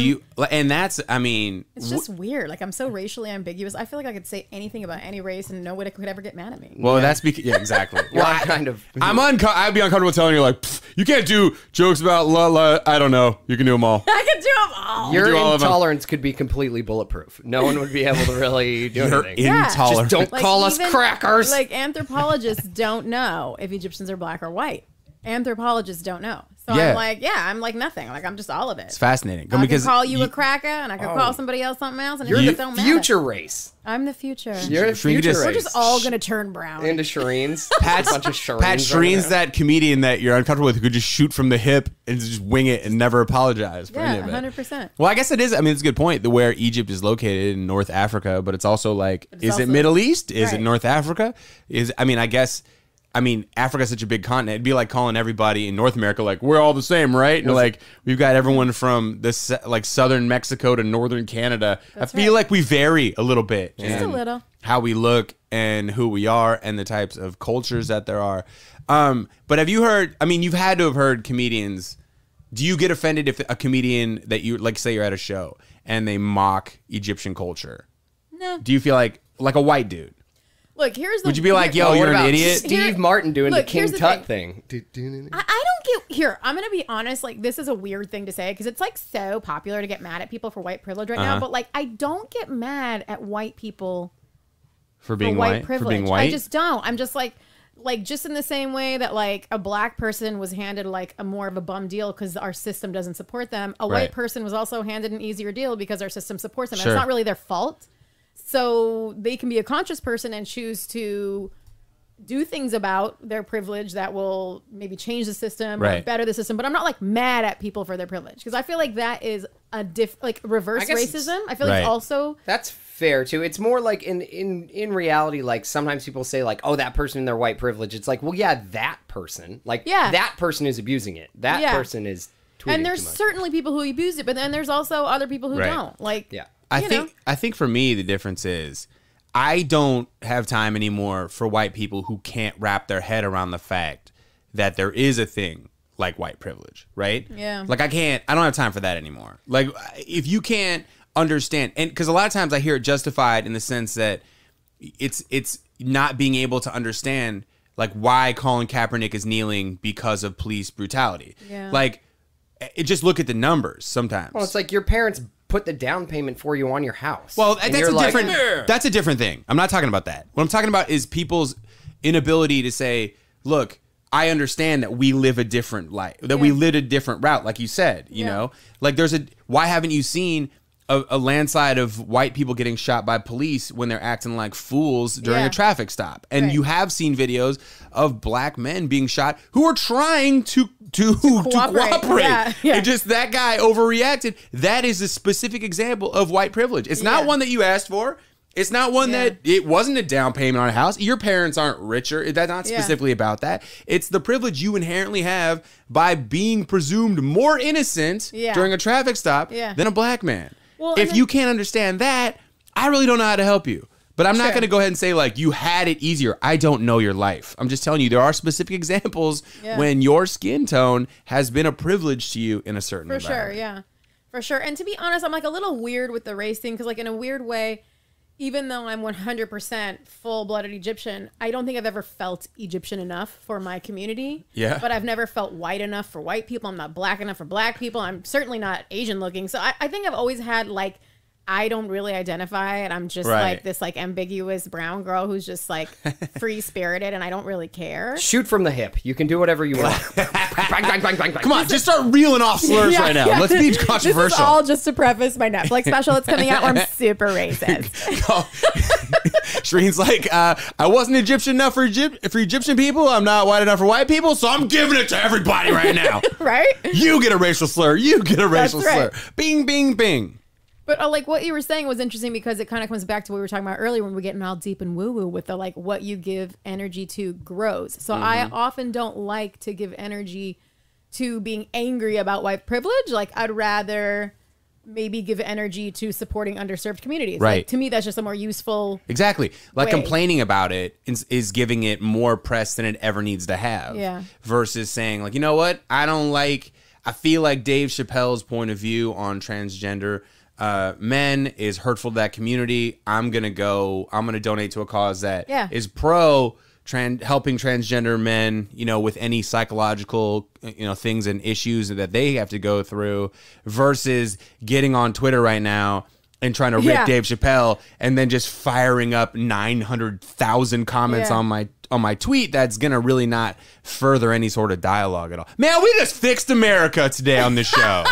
just weird. Like, I'm so racially ambiguous. I feel like I could say anything about any race and nobody could ever get mad at me. Well, that's because, yeah, exactly. Well, I'd be uncomfortable telling you, like, you can't do jokes about I don't know. You can do them all. I can do them all. Your intolerance could be completely bulletproof. No one would be able to really do anything. Intolerant. Just don't call us crackers. Like, anthropologists don't know if Egyptians are black or white. Anthropologists don't know. So I'm like nothing. Like, I'm just all of it. It's fascinating. I can call you a cracker, and I can call somebody else something else, and you're it the don't future matter. race. I'm the future. You're the future race. We're just all going to turn brown. Into Shireen's. Pat Shireen's that comedian that you're uncomfortable with who could just shoot from the hip and just wing it and never apologize for any of it. 100%. Well, I guess it is. I mean, it's a good point. Where Egypt is located in North Africa, but it's also like, is it Middle East? Is it North Africa? Africa's such a big continent. It'd be like calling everybody in North America like, we're all the same, right? And like, we've got everyone from southern Mexico to northern Canada. I feel like we vary a little bit. Just a little. How we look and who we are and the types of cultures that there are. But have you heard, you've had to have heard comedians. Do you get offended if a comedian that you, like, say you're at a show and they mock Egyptian culture? No. Do you feel like a white dude? Look, here's the... Would you be like, yo, you're an idiot? Steve Martin doing the King Tut thing. I don't get... Here, I'm going to be honest. Like, this is a weird thing to say because it's, like, so popular to get mad at people for white privilege right now. But, like, I don't get mad at white people for being white privilege. For being white? I just don't. I'm just, like, just in the same way that, like, a black person was handed, like, a more of a bum deal because our system doesn't support them. A white person was also handed an easier deal because our system supports them. Sure. And it's not really their fault. so they can be a conscious person and choose to do things about their privilege that will maybe change the system or better the system. But I'm not like mad at people for their privilege, because I feel like that is a like reverse racism. I feel like it's also that's fair too. It's more like in reality, like sometimes people say like, oh, that person in their white privilege. It's like, well, yeah, that person, like that person is abusing it. That person is tweeting and there's certainly people who abuse it, but then there's also other people who don't. Like, I think for me the difference is, I don't have time anymore for white people who can't wrap their head around the fact that there is a thing like white privilege, right? Yeah. Like I don't have time for that anymore. Like if you can't understand, and because a lot of times I hear it justified in the sense that it's not being able to understand like why Colin Kaepernick is kneeling because of police brutality. Yeah. Like just look at the numbers sometimes. Well, it's like your parents put the down payment for you on your house. Well, that's a different thing. I'm not talking about that. What I'm talking about is people's inability to say, look, I understand that we live a different life, that we live a different route, like you said, you know? Like why haven't you seen a landslide of white people getting shot by police when they're acting like fools during a traffic stop? And you have seen videos of black men being shot who are trying to cooperate. And just that guy overreacted. That is a specific example of white privilege. It's not one that you asked for. It's not one that it wasn't a down payment on a house. Your parents aren't richer. That's not specifically about that. It's the privilege you inherently have by being presumed more innocent during a traffic stop than a black man. Well, if you can't understand that, I really don't know how to help you. But I'm not going to go ahead and say, like, you had it easier. I don't know your life. I'm just telling you there are specific examples when your skin tone has been a privilege to you in a certain environment. For sure. And to be honest, I'm like a little weird with the race thing, because like in a weird way, even though I'm 100% full-blooded Egyptian, I don't think I've ever felt Egyptian enough for my community. Yeah. But I've never felt white enough for white people. I'm not black enough for black people. I'm certainly not Asian looking. So I think I've always had like, I don't really identify, and I'm just like this like ambiguous brown girl who's just like free-spirited, and I don't really care. Shoot from the hip. You can do whatever you want. Bang, bang, bang, bang, bang. Come on, just start reeling off slurs right now. Let's be controversial. This is all just to preface my Netflix special that's coming out where I'm super racist. Shreen's like, I wasn't Egyptian enough for Egyptian people. I'm not white enough for white people, so I'm giving it to everybody right now. Right? You get a racial slur. You get a racial slur. Bing, bing, bing. But like what you were saying was interesting, because it kind of comes back to what we were talking about earlier when we're getting all deep and woo-woo with the like what you give energy to grows. So I often don't like to give energy to being angry about white privilege. Like I'd rather maybe give energy to supporting underserved communities. Right. Like, to me, that's just a more useful Exactly. Like way. complaining about it is giving it more press than it ever needs to have. Yeah. Versus saying like, you know what? I feel like Dave Chappelle's point of view on transgender men is hurtful to that community. I'm gonna donate to a cause that is pro helping transgender men, you know, with any psychological, you know, things and issues that they have to go through, versus getting on Twitter right now and trying to rip Dave Chappelle and then just firing up 900,000 comments on my tweet that's gonna really not further any sort of dialogue at all. Man, we just fixed America today on this show.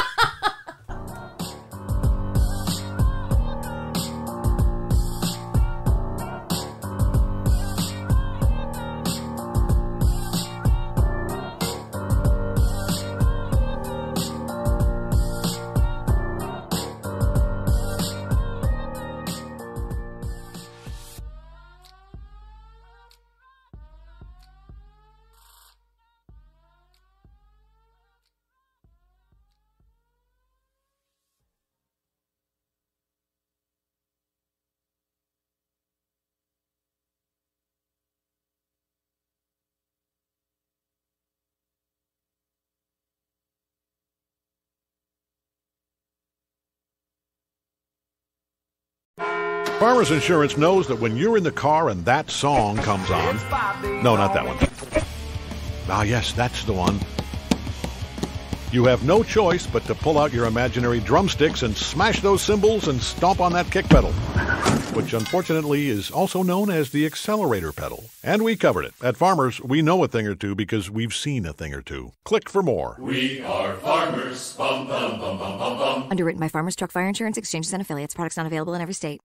Farmers Insurance knows that when you're in the car and that song comes on... No, not that one. Ah, yes, that's the one. You have no choice but to pull out your imaginary drumsticks and smash those cymbals and stomp on that kick pedal, which unfortunately is also known as the accelerator pedal. And we covered it. At Farmers, we know a thing or two because we've seen a thing or two. Click for more. We are farmers. Bum, bum, bum, bum, bum, bum. Underwritten by Farmers Truck Fire Insurance Exchanges and Affiliates. Products not available in every state.